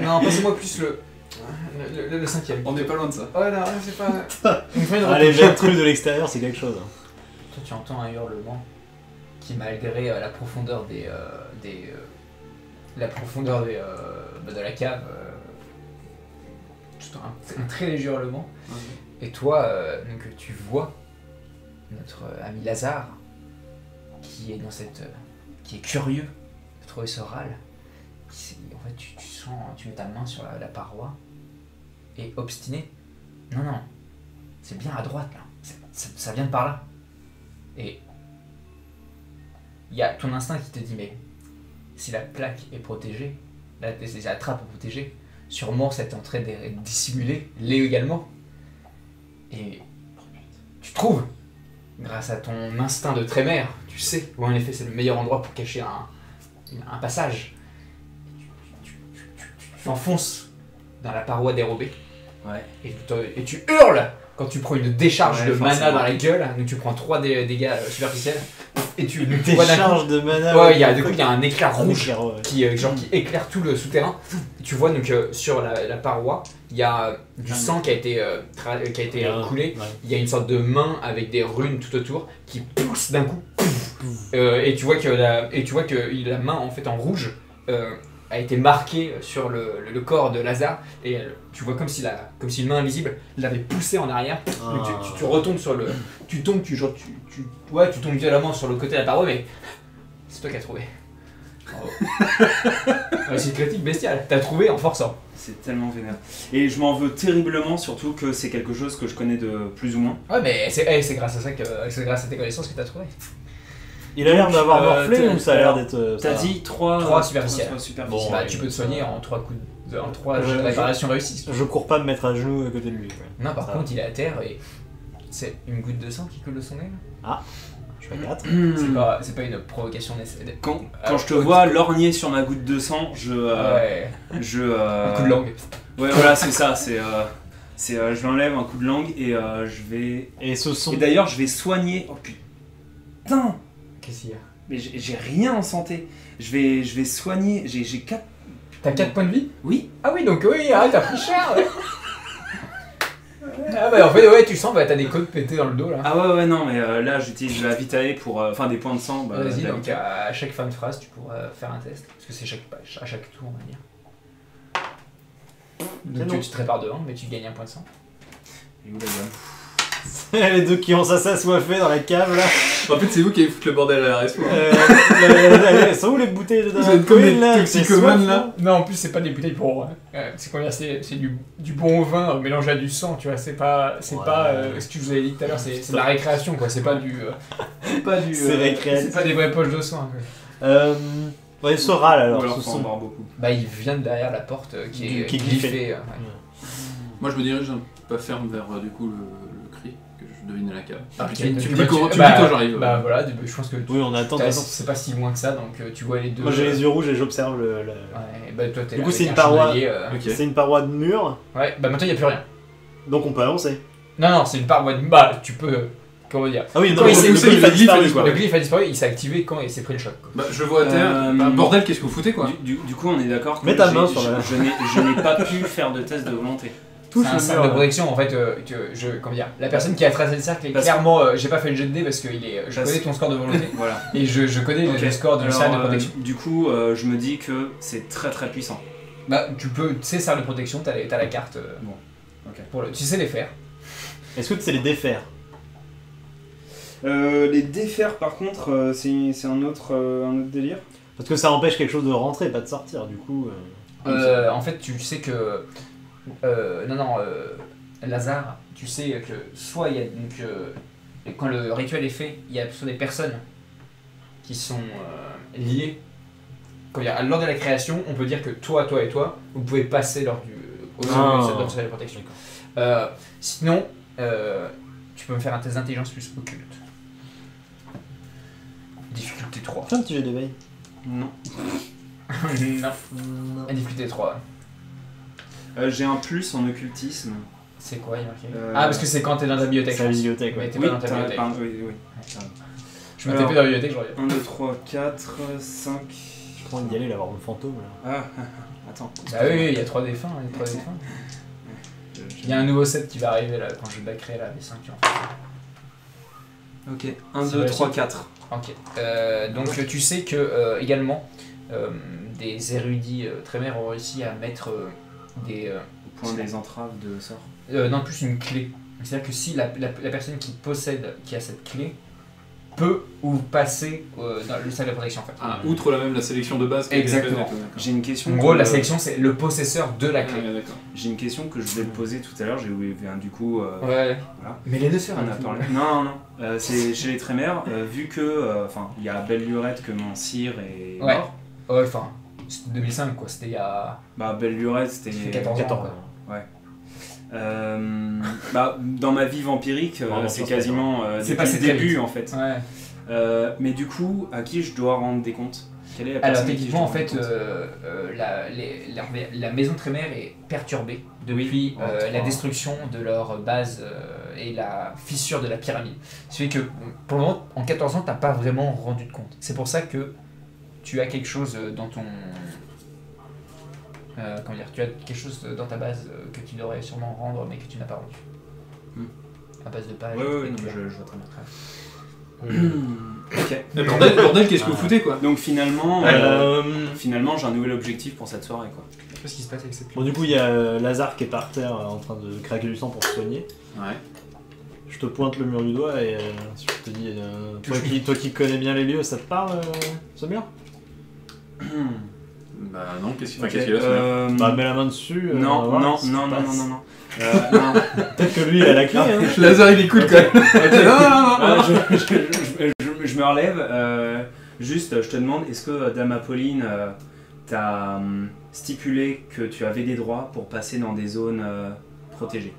Non, passez-moi plus le cinquième. On n'est pas loin de ça. Ouais, non, c'est pas. On fait une Allez, retouche. j'ai le truc de l'extérieur, c'est quelque chose. hein. Toi, tu entends un hurlement qui, malgré la profondeur de la cave, tout un très léger hurlement. Et toi, donc, tu vois notre ami Lazare qui est dans qui est curieux de trouver ce râle. En fait, tu sens, tu mets ta main sur la paroi et obstiné. Non, non, c'est bien à droite là. Ça vient de par là. Et il y a ton instinct qui te dit, mais si la plaque est protégée, si la trappe est protégée, sûrement cette entrée est dissimulée, l'est également. Et tu trouves, grâce à ton instinct de trémère, tu sais où en effet c'est le meilleur endroit pour cacher un passage. Tu enfonces dans la paroi dérobée. Ouais. Et tu hurles quand tu prends une décharge Ouais, de mana forcément. dans la gueule, donc tu prends 3 dégâts superficiels. Et tu vois d'un coup. Décharge de mana. Ouais, il y a un éclair un rouge éclair, ouais. qui éclaire tout le souterrain. Tu vois donc sur la paroi, il y a du sang qui a été coulé. Ouais. Il y a une sorte de main avec des runes tout autour qui pousse d'un coup. Et tu vois que la main en fait en rouge a été marquée sur le corps de Lazare et tu vois comme si une main invisible l'avait poussé en arrière. Donc tu retombes sur le, tu tombes violemment sur le côté de la paroi, mais c'est toi qui as trouvé. Bravo. Ouais, c'est une critique bestiale. T'as trouvé en forçant. C'est tellement vénère. Et je m'en veux terriblement, surtout que c'est quelque chose que je connais de plus ou moins. Ouais, mais c'est grâce à ça c'est grâce à tes connaissances que t'as trouvé. Il a l'air d'avoir morflé t'as- ou ça a l'air alors, d'être. T'as ça dit 3 Trois superficiels. Bon, Bah, ouais, tu peux te soigner en 3 coups en 3 Je- réparations réussies. Je cours pas me mettre à genoux à côté de lui. Ouais. Non, par Ça contre, il est à terre et c'est une goutte de sang qui coule de son nez. Je suis à 4. C'est pas une provocation nécessaire. Quand je te vois lorgner sur ma goutte de sang, Ouais. un Un coup de langue. Ouais, voilà, c'est ça. Je l'enlève un coup de langue et je vais. Et ce son. Et d'ailleurs, je vais soigner. Oh putain. Qu'est-ce qu'il y a? Mais j'ai rien en santé. Je vais soigner. J'ai 4. T'as 4 points de vie? Oui. Ah oui, donc oui, t'as pris cher, ouais. Ah bah en fait, ouais, tu sens, bah t'as des côtes pétées dans le dos là. Ah ouais, non, mais là, j'utilise la vitae pour. Enfin, des points de sang. Bah, Vas-y, la donc vitae. à chaque fin de phrase, tu pourras faire un test. Parce que c'est à chaque tour, on va dire. Donc non. tu te répares de 1, mais tu gagnes un point de sang. Et où la gomme Les deux qui ont ça assoiffés dans la cave là. En fait, c'est vous qui avez foutu le bordel à la resto. Elles sont où les bouteilles de Vous êtes comme des là toxicomanes, C'est là. soif, Non, en plus, c'est pas des bouteilles pour. C'est combien? C'est du bon vin mélangé à du sang, tu vois. C'est pas. Ouais. Ce que je vous avais dit tout à l'heure, c'est de la récréation, quoi. C'est pas du. C'est pas du. C'est récréatif. C'est pas des vraies poches de sang. Quoi. Ouais, il se râle alors. Ou alors, ce faut en son. boire beaucoup. Bah, il vient de derrière la porte qui est glyphée. ouais. Moi, je me dirige un pas ferme vers du coup le cri que je devine à la cave. Ah, tu me dis bah, quand j'arrive. Bah voilà, je pense que Oui, on attend. de toute façon. c'est pas si loin que ça, donc tu vois les deux. Moi j'ai les yeux rouges et j'observe le. Ouais, bah toi t'es Du là coup, c'est avec une un paroi. chandelier, Ok. C'est une paroi de mur, Ouais, bah maintenant il y a plus rien. donc on peut avancer. Non, c'est une paroi de. Bah, tu peux. Comment dire? Ah oui, Quand il s'est- le le glyphe a disparu, quoi. Le glyphe a disparu, il s'est activé quand il s'est pris le choc. Quoi. Bah, je le vois à terre. Bah, bordel, qu'est-ce que vous foutez quoi? Du coup, on est d'accord que Mets ta main j'ai- sur la- je n'ai pas pu faire de test de volonté. Touche C'est un le cercle mur. de protection en fait. Comment dire? La personne qui a tracé le cercle est Parce- clairement. J'ai pas fait le jet de dés parce que je Parce- connais ton score de volonté Voilà. et je connais Ok. le score du Alors, cercle de protection. du coup, je me dis que c'est très très puissant. Bah, tu sais, cercle de protection, t'as la carte. Bon, ok. Tu sais les faire. Est-ce que tu sais les défaire? Les défaire, par contre, c'est un autre délire. Parce que ça empêche quelque chose de rentrer, pas de sortir, du coup. En fait, tu sais que. Lazare, tu sais que soit il y a. Donc, quand le rituel est fait, il y a soit des personnes qui sont liées. Lors de la création, on peut dire que toi et toi, vous pouvez passer lors du. Au sein de la protection. Sinon, tu peux me faire un test d'intelligence plus occulte. Difficulté 3. Fais un petit jeu d'éveil. Non. non. Difficulté 3. J'ai un plus en occultisme. C'est quoi, il y a marqué Euh, Ah, parce que c'est quand t'es dans ta bibliothèque. C'est la bibliothèque, Mais ouais. t'es Oui, pas dans ta bibliothèque. oui. Je m'étais fait dans la bibliothèque, je reviens. 1, 2, 3, 4, 5. J'ai trop envie d'y aller, il va avoir mon fantôme là. Ah, attends. Bah oui, il y a 3 défunts. Il y a un nouveau set qui va arriver là, quand je vais la créer là, des 5 qui en fait. Ok, 1, C'est 2, réussi. 3, 4. Ok. Donc tu sais que également des érudits Trémères ont réussi à mettre des. Au point des entraves de sort. Non, plus une clé. C'est-à-dire que si la personne qui a cette clé peut ou passer dans le cercle de protection en fait. Ah, outre la sélection de base. qui a été faite, Exactement. d'accord. J'ai une question. En gros, que- la sélection c'est le possesseur de la clé. Ouais, d'accord. J'ai une question que je voulais te poser tout à l'heure. J'ai oublié, du coup. Ouais. Voilà. Mais les deux sœurs. On a parlé. Non. C'est chez les Trémères, vu que. Enfin, il y a Belle Lurette que mon sire est Ouais. mort. Ouais, enfin, c'était 2005 quoi, c'était il y a. Bah, Belle Lurette, c'était. Ça fait 14 ans, quoi. Dans ma vie vampirique, Vraiment, c'est ça, quasiment C'est depuis passé le très début vite. en fait. Ouais. Mais du coup, à qui je dois rendre des comptes? Quelle est la Alors personne à qui techniquement en je dois fait rendre compte la maison Trémère est perturbée depuis la destruction de leur base et la fissure de la pyramide. Ce qui fait que pour le moment en 14 ans t'as pas vraiment rendu de compte. C'est pour ça que tu as quelque chose dans ton... comment dire, tu as quelque chose dans ta base que tu devrais sûrement rendre mais que tu n'as pas rendu. À base de page. Ouais, non, mais je vois très bien. Ok. Mais bordel, qu'est-ce que vous foutez quoi? Donc finalement, finalement j'ai un nouvel objectif pour cette soirée quoi. Qu'est-ce qui se passe avec cette Bon, du coup, il y a Lazare qui est par terre en train de craquer du sang pour se soigner. Ouais. Je te pointe le mur du doigt et je te dis, toi qui connais bien les lieux, ça te parle ce mur? Bah non, qu'est-ce qu'il Ok, qu'il a ce mec Bah, mets la main dessus. on va non, voir non, ce qui non, se non, passe. non, non, non. Peut-être que lui, il a la clé. Hein. Lazare il est cool quand même. Ah, je me relève. Juste, je te demande, est-ce que Dame Apolline t'a stipulé que tu avais des droits pour passer dans des zones protégées?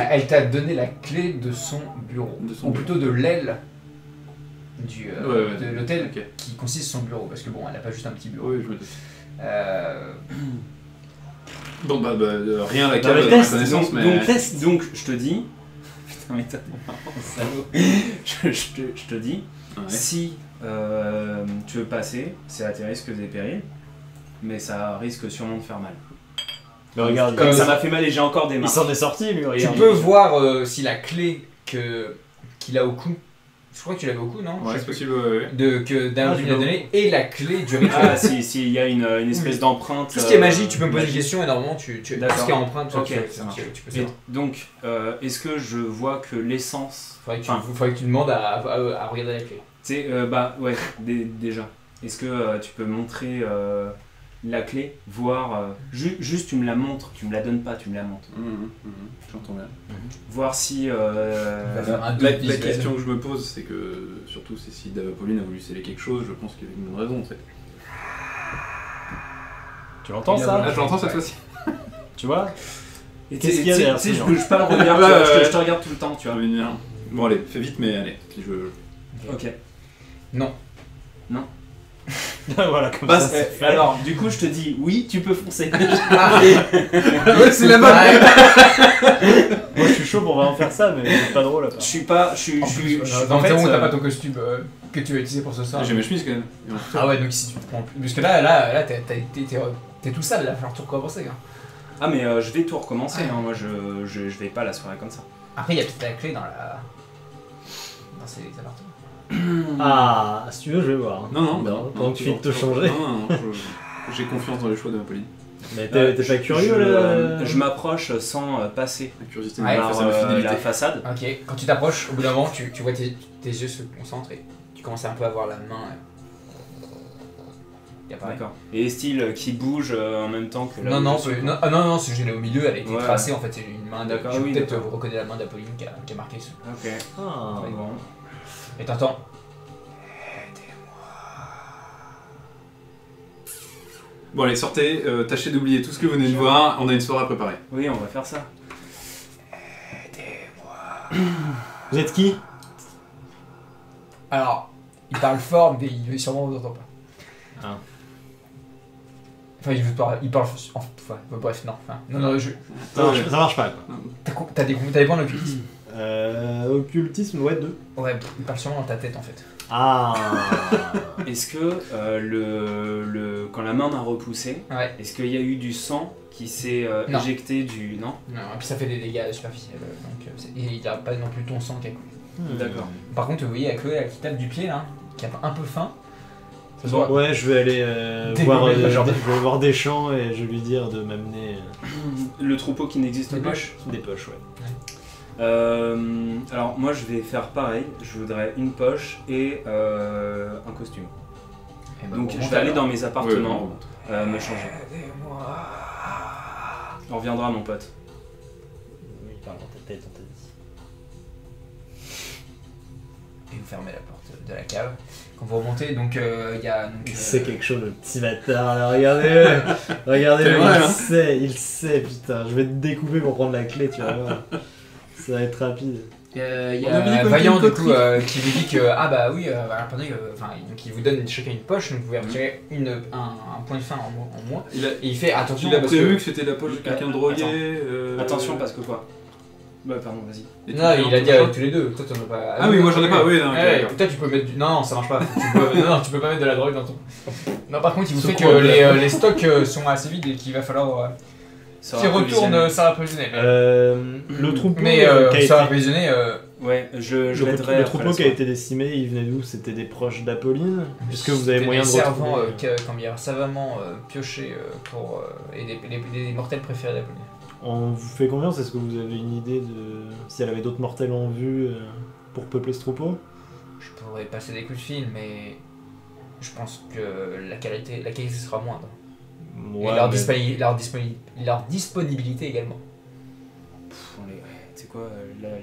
Elle t'a donné la clé de son bureau, De son ou bureau. plutôt de l'aile de l'hôtel Ok. qui consiste son bureau, parce que bon, elle n'a pas juste un petit bureau. Oui, je me doute. Euh, Bon bah, rien à la Non, cave mais de test, connaissance, mais... Donc, je te dis. Putain, mais t'as salaud. Je te dis, Ouais. si tu veux passer, c'est à tes risques et périls, mais ça risque sûrement de faire mal. Mais regarde, Comme ça m'a fait mal et j'ai encore des il marques. s'en est sorti, lui. tu Regarde. peux voir si la clé qu'il a au cou, je crois que tu l'avais au cou, non? Ouais, Je c'est sais possible, ouais. plus. Que Damien je lui a l'ai au donné, et la clé du rituel. Ah, si, il y a une espèce d'empreinte. Tout ce qui est magie, tu peux me poser une magique. question et normalement tout ce D'accord. qui est empreinte, Ok, tu ça marche. peux Et savoir. donc, est-ce que je vois que l'essence. Faudrait que tu demandes à regarder la clé. Tu sais, bah ouais, déjà. Est-ce que tu peux montrer la clé, voir. Juste, tu me la montres, tu me la donnes pas, tu me la montres. J'entends bien. Voir si. faire un La doute visuel. question que je me pose, c'est que, surtout, c'est si Dame Apolline a voulu sceller quelque chose, je pense qu'il y avait une bonne raison, en fait. Tu l'entends ça? Ah, je l'entends cette fois-ci. Tu vois? Et Qu'est-ce qu'il y a derrière Tu sais, ce je mur bouge pas le regard, tu Ouais, vois, ouais. je te regarde tout le temps, tu vois. Bon, allez, fais vite, mais allez. Ok. Non. Voilà, comme Bah, ça, c'est fait. alors, du coup, je te dis, oui, tu peux foncer. Ouais, c'est la bonne. Moi, je suis chaud pour vraiment faire ça, mais c'est pas drôle à part. Je suis pas. Dans en fait, le t'as pas ton costume que tu vas utiliser pour ce soir. J'ai mes chemises quand même. Ah ouais, donc si tu te prends plus. Parce que là t'es tout sale, là, il va falloir tout recommencer. Hein. Ah, mais je vais tout recommencer, hein. Moi, je vais pas la soirée comme ça. Après, il y a peut-être la clé dans ces appartements. Ah, si tu veux, je vais voir. Non, Pendant que tu finis de te toujours. changer. Non, j'ai confiance dans les choix de Apolline. Mais t'es pas curieux là? Je m'approche sans passer La curiosité Ouais. me fait par sa fidélité. la façade. Ok, quand tu t'approches, au bout d'un moment, tu vois tes yeux se concentrent et tu commences à un peu à voir la main. Y a pas D'accord. Et style qui bouge en même temps que là. Non, où non, je suis, non, non, c'est que j'ai au milieu, elle a été Ouais. tracée en fait, c'est une main. D'accord, Tu peux oui, peut-être d'accord. reconnaître la main d'Apolline qui a marqué ça. Ok. Ah, Ouais. Bon. Et t'entends. Bon, allez, sortez, tâchez d'oublier tout ce que vous venez de voir, on a une soirée à préparer. Oui, on va faire ça. vous êtes qui? Alors, il parle fort, mais il sûrement vous entend pas. Ah. Enfin, il parle. Enfin, bref, non. Enfin, non, Ça marche pas quoi. t'as des points d'occultisme. Occultisme, ouais, 2. Ouais, il parle sûrement dans ta tête en fait. Ah. Est-ce que quand la main m'a repoussé, Ouais. est-ce qu'il y a eu du sang qui s'est Non. éjecté du. Non. Non, et puis ça fait des dégâts superficiels. Donc, et il n'y a pas non plus ton sang qui a coulé. D'accord. Par contre, vous voyez, la Chloé qui tape du pied là, qui a un peu faim. Ça se Bon, voit. ouais, je vais aller Dégommer le majordome. je vais voir Deschamps et je vais lui dire de m'amener Le troupeau qui n'existe Des pas. poches. des poches, ouais. Alors moi je vais faire pareil, je voudrais une poche et un costume. Et ben, Donc bon, je vais aller dans mes Ouais, appartements bon. me changer. Aidez-moi. On reviendra mon pote. Il parle dans ta tête, on t'a dit. Et vous fermez la porte de la cave. Quand vous remontez, donc il y a. Donc, C'est quelque chose, le petit bâtard là, regardez-le. Regardez-le, C'est vrai, il sait, putain. Je vais te découper pour prendre la clé, tu vas voir. Ça va être rapide. Il y On a mis a quoi, Vaillant une du coup qui vous dit que ah bah oui, attendez, donc il vous donne chacun une poche, donc vous pouvez retirer un point de fin en moins. Il a, Et il fait attention il a parce prévu que que c'était la poche de quelqu'un Attends. drogué. Attention parce que quoi? Bah pardon, vas-y. et non, tout il a dit ça. avec tous les deux. Toi t'en as pas. Ah oui, moi j'en ai pas. Oui, non, ok, Ouais, d'accord. peut-être tu peux mettre du. Non, ça marche pas. Tu peux pas mettre de la drogue dans ton. Non, par contre, il vous Sur fait quoi, que les stocks sont assez vides et qu'il va falloir Ça qu'il va retourne approvisionner. ça approvisionner. Le troupeau Mais qui a été... ça approvisionner. Ouais, je l'aiderai. Le après troupeau la qui a soirée. été décimé, il venait d'où? C'était des proches d'Apolline? Est-ce que vous avez C'était moyen des de servants retrouver comme il y a savamment pioché pour et des mortels préférés d'Apolline. On vous fait confiance? Est-ce que vous avez une idée de si elle avait d'autres mortels en vue pour peupler ce troupeau? Je pourrais passer des coups de fil, mais je pense que la qualité sera moindre. Ouais, et leur, mais- leur disponibilité également. Ouais, tu sais quoi,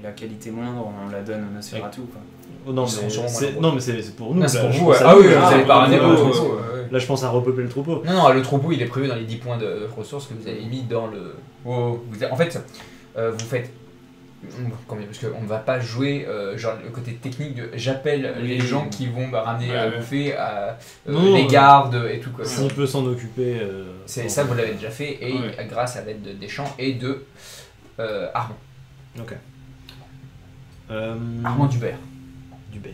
la qualité moindre, on la donne au Nosferatu quoi. Oh, non, Ils seront mais sûrement c'est... moins non, mais c'est pour nous. Non, c'est là, pour je vous. pense à Ah nous, oui, là. vous allez pas ramener le le troupeau, troupeau. Là, je pense à repeupler le troupeau. Non, le troupeau il est prévu dans les 10 points de ressources que vous avez mis dans le. En fait, vous faites. Parce qu'on ne va pas jouer genre le côté technique de j'appelle Oui. les gens qui vont ramener à Ouais. bouffer à Non, les gardes et tout quoi. S'il peut s'en occuper. C'est ça, vous l'avez déjà fait et Ouais. grâce à l'aide des champs et de Armand. Ok. Armand Dubert. Dubert.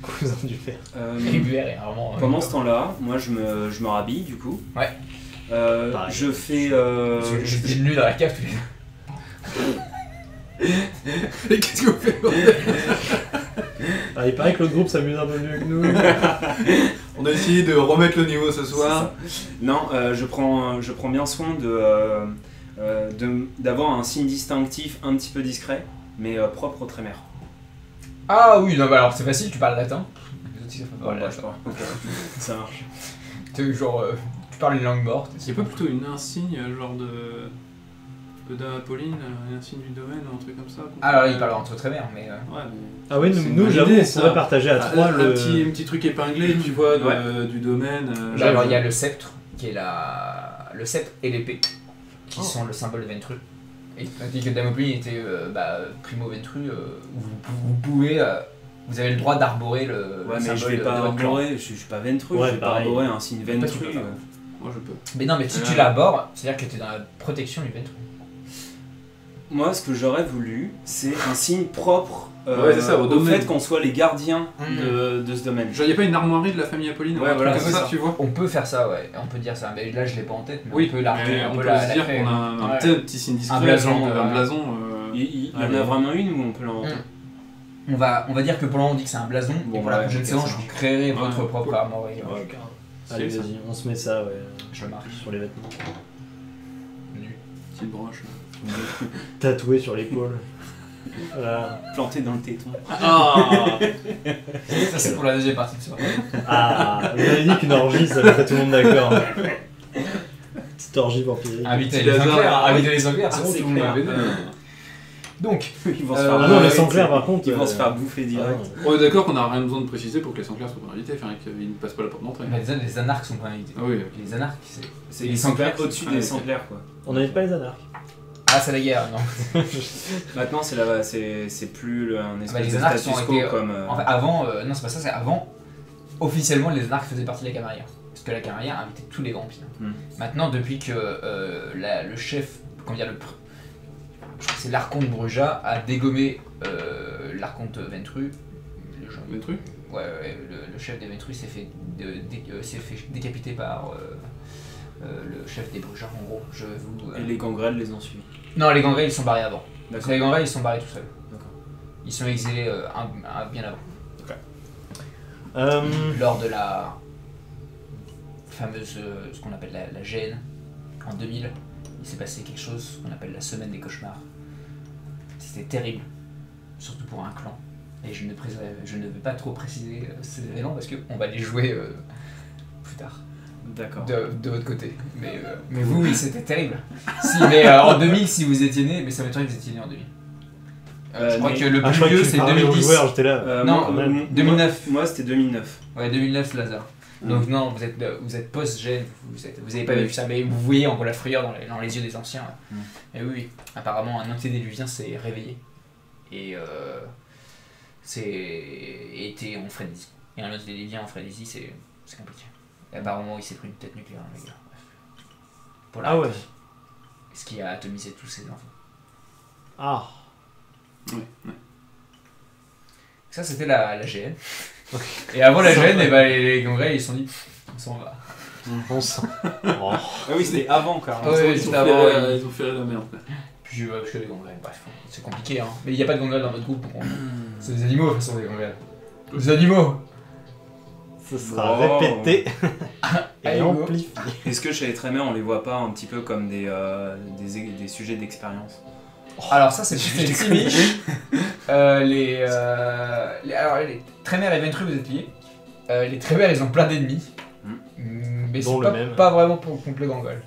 Cousin Dubert. Dubert et Armand. Pendant ce temps-là, moi je me rhabille du coup. Ouais. Pareil. Je fais. J'étais nu dans la cave tous les deux. Et qu'est-ce que vous faites? Ah, il paraît que l'autre groupe s'amuse un peu mieux que nous. On a essayé de remettre le niveau ce soir. Non, je prends bien soin d'avoir un signe distinctif un petit peu discret, mais propre au trémère. Ah oui, non, bah alors c'est facile, tu parles latin. Les autres, ils savent pas parler Ouais, latin. je crois. Ok, ça marche. Genre, tu parles une langue morte. C'est pas plutôt un signe, genre de d'Apolline, un signe du domaine ou un truc comme ça? Alors, il parle entre très bien, mais. Ouais, mais... Ah oui, C'est une nous bonne j'avoue, idée, on ça. pourrait partager à trois un le. petit truc épinglé, tu vois, du domaine. Alors, il y a le sceptre, qui est le sceptre et l'épée, qui Oh. sont le symbole de Ventru. Et on dit que Damopline était primo Ventru, vous pouvez. Vous avez le droit d'arborer le Ouais, mais symbole je vais pas de votre clan. arborer, je suis pas Ventru, Ouais, je vais pas pareil. arborer un signe Toi, tu Ventru. peux pas. Moi je peux. Mais non, mais si tu l'arbores, c'est-à-dire que tu es dans la protection du Ventru. Moi, ce que j'aurais voulu, c'est un signe propre Ouais, c'est ça, au domaine. fait qu'on soit les gardiens Mhm. de ce domaine. Genre, y a pas une armoirie de la famille Apolline? Ouais, un truc voilà, comme c'est ça, ça. tu vois. On peut faire ça, ouais, on peut dire ça. Mais là, je l'ai pas en tête, mais Oui, on peut la mais on peut la se dire créer. qu'on a un Ouais. petit signe discret, Un blason, genre, un ouais. blason. Il y en Allez. a vraiment une ou on peut l'inventer? On va dire que pour le moment on dit que c'est un blason, Bon, et pour la ouais, prochaine ok, séance ça je vous marche. créerai votre Ouais, propre cool. armoire. Allez, ça. vas-y, on se met ça, ouais. Je le marie. Sur les vêtements. Petite broche. Tatoué sur l'épaule. Voilà. Planté dans le téton. Ah Ça c'est pour la deuxième partie de soirée. Ah, vous avez dit qu'une orgie, ça mettrait tout le monde d'accord. Petite orgie vampirique. Invitez Petit les hasard. Sanclair, invitez les Sanclair, c'est Ah, bon c'est tout le monde. clair. Donc, Ils vont se Euh, faire Ah non, les bouffer, Sanclair par contre. Ils vont se faire bouffer direct. Ah, On est d'accord qu'on n'a rien besoin de préciser pour que les Sanclair soient pas invités, enfin qu'ils ne passent pas la porte d'entrée. les anarches sont pas invités. Ah oui, Les anarches, c'est. C'est Les les Sanclair, Sanclair au-dessus ah, des ok. Sanclair quoi. on n'invite pas les anarches. Ah, c'est la guerre, non. Maintenant c'est plus un Bah, espèce les de anarches status ont quo été. comme. En fait, avant, non, c'est pas ça, c'est avant. Officiellement, les anarches faisaient partie de la Camarilla. Parce que la Camarilla invitait tous les vampires. Hmm. Maintenant, depuis que le chef, comment dire, je crois que c'est l'archonte Bruja, a dégommé l'archonte Ventru. Le gens- des trucs. Ouais, le chef des Ventru s'est fait, s'est fait décapiter par le chef des Brujas, en gros. Je vous. Et les gangrels les ont suivis. Non, les gangrels ils sont barrés avant. Parce que D'accord. les gangrels ils sont barrés tout seuls. D'accord. Ils sont exilés bien avant. Lors de la fameuse, ce qu'on appelle la gêne, en 2000, il s'est passé quelque chose qu'on appelle la semaine des cauchemars. C'était terrible, surtout pour un clan. Et je ne vais pas trop préciser ces événements parce qu'on va les jouer plus tard, D'accord. de votre côté. Mais vous, oui, c'était terrible. Mais en 2000, si vous étiez né, mais ça m'étonnerait que vous étiez né en 2000. Je crois mais- que le Ah, je plus crois que vieux tu c'est parlais aux 2010. joueurs, j'étais là. Non, moi, 2009. Moi c'était 2009. Ouais, 2009, Lazare. Donc non, vous êtes post-gène, vous avez pas vécu ça, mais vous voyez encore la frayeur dans les yeux des anciens. Mm. Et oui, apparemment un antédiluvien s'est réveillé. Et été en frénésie. Et un autre des liens en frénésie, c'est compliqué. Et apparemment, il s'est pris une tête nucléaire, le gars. Bref. Pour Ah ouais. Ce qui a atomisé tous ses enfants. Ah. Ouais. Ça, c'était la GN. Et avant la GN, les gangrels, ils se sont dit, on s'en va. On sent. Oh. Ah oui, c'était avant quand même. Ouais, c'était avant. Ils ont fait la merde. Puis je les gangrels, bref, c'est compliqué, hein. Mais il n'y a pas de gangrels dans notre groupe, donc c'est des animaux, de toute façon, des gangrels. Des animaux. Ce sera Wow. répété et Allez, amplifié. Est-ce que chez les Trémères, on les voit pas un petit peu comme des sujets d'expérience? Alors ça, c'est petit niche. Alors, les Trémères et Ventru, vous êtes liés. Les Trémères, ils ont plein d'ennemis. Mais Dont c'est le même. pas vraiment contre les gangrels.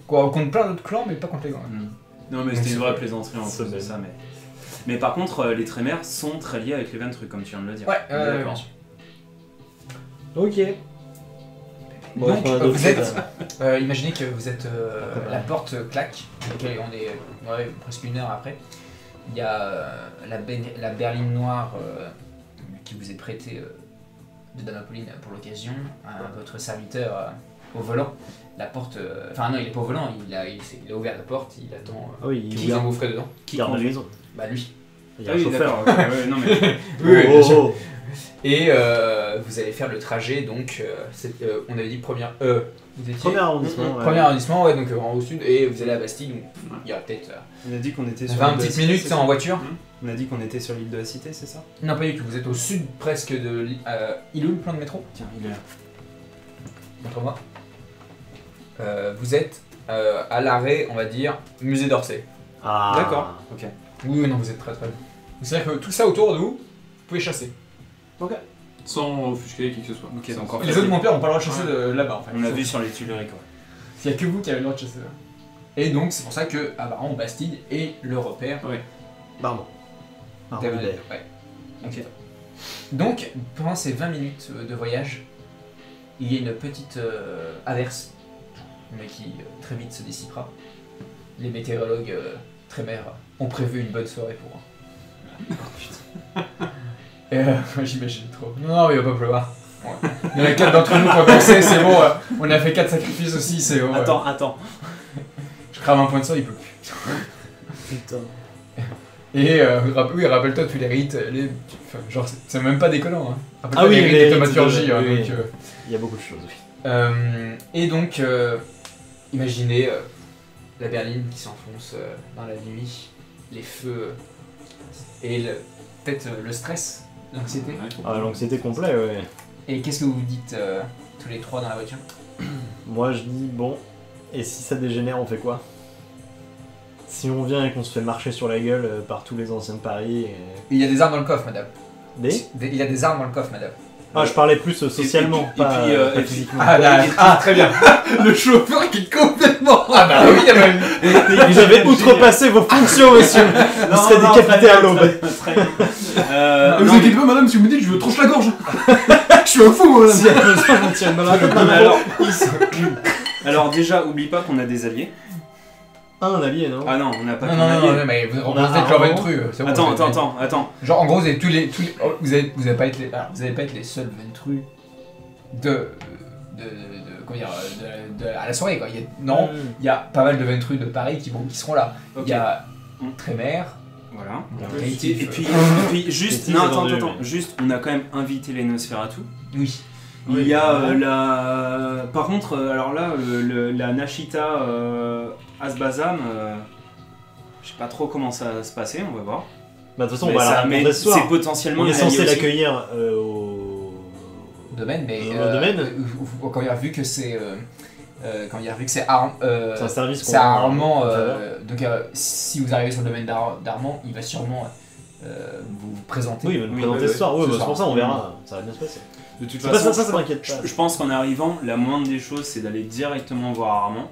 Quoi, on compte plein d'autres clans, mais pas contre les gangrels. Non, mais Donc, c'était une c'est vraie vrai. plaisanterie en C'est plus de vrai. ça. Mais par contre, les Trémères sont très liés avec les Ventru, comme tu viens de le dire. Ouais, On est d'accord. bien sûr. Ok. Bon, Donc, on a d'autres vous êtes. choses. Imaginez que vous êtes. Après, la porte claque, laquelle on est presque une heure après. Il y a la berline noire qui vous est prêtée de Dame-Apolline pour l'occasion, à votre serviteur au volant. La porte. Enfin, non, il est pas au volant, il a ouvert la porte, il attend Ah oui, qui il vous garde, engouffrez dedans. il garde la conduit maison. Bah, lui. Il y a Ah un oui, chauffeur. d'accord. Ouais, non, mais Oui, bien sûr. Oh. Et vous allez faire le trajet, donc on avait dit première. Vous étiez Premier arrondissement. ouais. Premier arrondissement, ouais, donc au sud, et vous allez à Bastille, donc il y aura peut-être on a dit qu'on était sur 20 l'île de la petites Cité, minutes c'est en ça voiture. On a dit qu'on était sur l'île de la Cité, c'est ça? Non, pas du tout, vous êtes au sud presque de. Il est où le plan de métro? Tiens, il est là. Montre-moi. Vous êtes à l'arrêt, on va dire, musée d'Orsay. Ah. D'accord, ok. Oui, non, vous êtes très très bien. C'est-à-dire que tout ça autour de vous, vous pouvez chasser. Sans offusquer qui que ce soit. Ok, donc en Les fait, autres de mon père n'ont pas le droit de chasser de là-bas en fait. on a vu sur les Tuileries quoi. Il n'y a que vous qui avez le droit de chasser là. Et donc, c'est pour ça que, apparemment, Bastille est le repère. Pardon. Pardon. Ouais. Ok. Donc, pendant ces 20 minutes de voyage, il y a une petite averse, mais qui très vite se dissipera. Les météorologues Trémères ont prévu une bonne soirée pour eux. Et j'imagine trop. Non, mais il va pas pleuvoir. Ouais. Il y en a 4 d'entre nous qui ont dansé, c'est bon. On a fait 4 sacrifices aussi, c'est bon. Attends. Je crame un point de sang, il peut plus. Putain. Et oui, rappelle-toi tous les rites, enfin, genre c'est même pas déconnant. Hein. Rappelle-toi Ah oui, les rites les de rites thaumaturgie. de- Hein, oui, donc, oui. Il y a beaucoup de choses, oui. et donc, imaginez la berline qui s'enfonce dans la nuit, les feux, et peut-être le stress, l'anxiété. Ah, l'anxiété complète, ouais. Et qu'est-ce que vous dites tous les trois dans la voiture? Moi, je dis, bon, et si ça dégénère, on fait quoi? Si on vient et qu'on se fait marcher sur la gueule par tous les anciens de Paris et... Il y a des armes dans le coffre, madame. Des Il y a des armes dans le coffre, madame. Ah, je parlais plus socialement, et puis, pas, et pas puis- physiquement. Très bien. Le chauffeur qui est complètement. Ah bah oui, Vous avez outrepassé vos fonctions, monsieur. Vous serez décapité à l'aube. Très bien. Ne vous inquiétez pas, madame, si vous me dites, je veux tranche la gorge. Je suis un fou, moi, Si madame. y a besoin, j'en tire une balle à la tête. Non, mais alors déjà, oublie pas qu'on a des alliés. Un allié, non? Ah non, on n'a pas Non, qu'un non, allié. non, mais vous On a êtes un leur moment. ventru. c'est bon, Attends, vous êtes- attends. Genre en gros vous avez vous allez pas être les seuls ventrus comment dire, à la soirée quoi. Non, il y a pas mal de ventrus de Paris qui seront là. Ok. Il y a Trémère, Voilà. Rétif, Et puis juste, Rétif non, est attends, vendu, attends, oui. juste, on a quand même invité les Nosferatu. oui. Il y a ouais. la. Par contre, alors là, la Nashita Asbazam, je sais pas trop comment ça va se passer, on va voir. Bah, de toute façon, Mais on va la ça- mais rencontrer ce soir. c'est potentiellement On est une alliée censé aussi. l'accueillir au... Domaine, mais Au domaine. quand il y a vu que c'est quand il y a vu que c'est C'est un service qu'on... c'est Armand, on faveur. donc si vous arrivez sur le domaine d'Armand, il va sûrement vous présenter. Oui, il va nous Oui, présenter ouais, ce soir. ouais, Oui, ce bah, c'est pour ça, soir. on verra. Ça va bien se passer. De toute C'est pas façon, ça m'inquiète pas. je pense qu'en arrivant, la moindre des choses, c'est d'aller directement voir Armand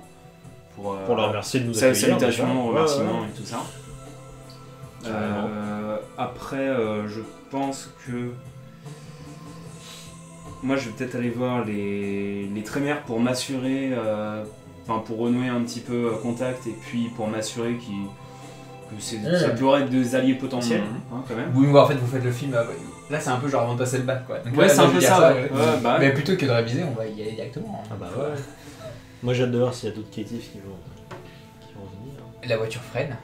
pour Pour leur remercier de nous sa accueillir. salutation, déjà. Ouais, remerciements ouais. et tout ça. Carrément. Après, je pense que moi, je vais peut-être aller voir les Trémères pour m'assurer, enfin pour renouer un petit peu contact et puis pour m'assurer ça pourrait être des alliés potentiels, quand même. Oui, mais en fait, vous faites le film. Là, c'est un peu genre avant de passer le bac, quoi. Donc, Ouais, là, c'est un moi, je peu vais dire ça, ouais. ouais, bah, Mais plutôt que de réviser, on va y aller directement. Ah bah ouais. Moi j'ai hâte de voir s'il y a d'autres créatifs qui vont venir. La voiture freine.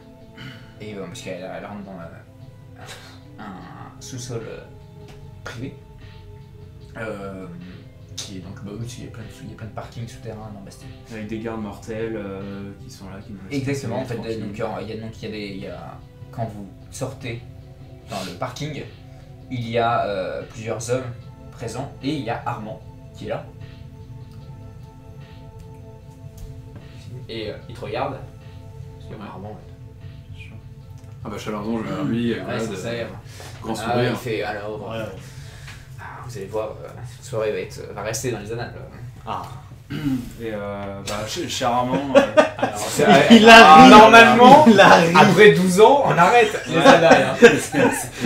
Et parce qu'elle rentre dans un sous-sol privé. Qui est donc bah oui, il y a plein de parkings souterrains dans Bastille. avec des gardes mortels qui sont là, qui nous laissent Exactement, en fait, passer donc, quand vous sortez dans le parking, il y a plusieurs hommes présents et il y a Armand qui est là. Et il te regarde. Parce que Armand, Ah bah Chalardon, je vais vers lui, ouais, voilà, sincère. grand Ah, sourire. il fait alors. Ouais. Vous allez voir, cette soirée va rester dans les annales. Ah. Et cher Armand, Il a ri. Normalement, Il a ri. après 12 ans, on arrête les annales. Hein.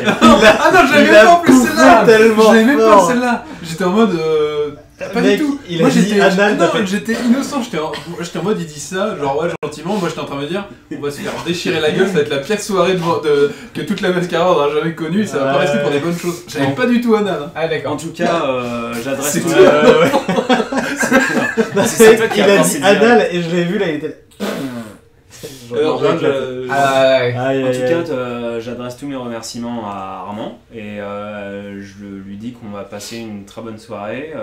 Ah non, j'avais Il même a pas en plus poussé celle-là. tellement J'avais même pas fort. celle-là. J'étais en mode. Pas Mec, du tout. il a Moi dit j'étais anal, non, t'as fait- j'étais innocent. J'étais en mode il dit ça, genre ouais gentiment. Moi j'étais en train de me dire on va se faire déchirer la gueule, ça va être la pire soirée que toute la mascarade aura jamais connue. Ça va pas Ouais. rester pour des bonnes choses. J'avais Non. pas du tout anal. Hein. Ah en d'accord. tout cas, j'adresse C'est tout. tout. C'est toi qui Il as a pensé dit direct. anal et je l'ai vu là, il était là. Alors, Genre, Ah, ouais. Aïe, En aïe, tout aïe. cas, j'adresse tous mes remerciements à Armand et je lui dis qu'on va passer une très bonne soirée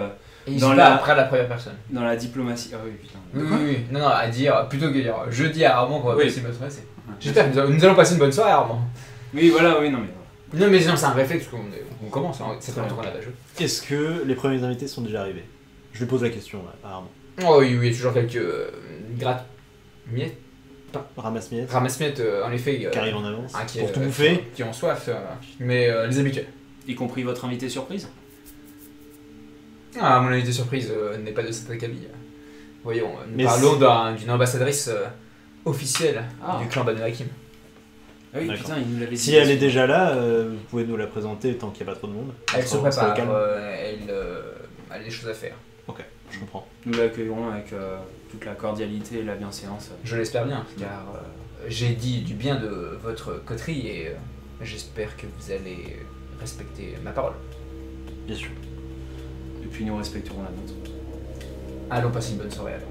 Et Dans je la- après la première personne. dans la diplomatie. Ah oui, putain. Oui, oui, oui. Non, non, à dire, plutôt que dire, je dis à Armand qu'on va Oui. passer une bonne soirée. J'espère que nous allons passer une bonne soirée, Armand. Oui, voilà, oui, non mais. Non, mais non, c'est un réflexe qu'on commence, hein. C'est pas longtemps qu'on a pas joué. Est-ce que les premiers invités sont déjà arrivés? Je lui pose la question là, à Armand. Oh oui, oui, toujours quelques miettes, Ramasse-miettes, ramasse-miettes, en effet. qui arrivent en avance, qui, pour tout bouffer. Qui ont soif, mais les habituels. Y compris votre invité surprise. Ah, mon invité surprise n'est pas de cet acabit. Voyons, nous Mais parlons d'une ambassadrice officielle Ah. du clan Banu Hakim. Ah oui, D'accord. putain, il nous l'avait dit. Si elle est déjà là, vous pouvez nous la présenter tant qu'il n'y a pas trop de monde. Elle se On sera au prépare, calme. elle a des choses à faire. Ok, je comprends. Nous l'accueillerons avec toute la cordialité et la bienséance. Je l'espère bien, car j'ai dit du bien de votre coterie et j'espère que vous allez respecter ma parole. Bien sûr. Et puis nous respecterons la nôtre. Allons passer une bonne soirée alors.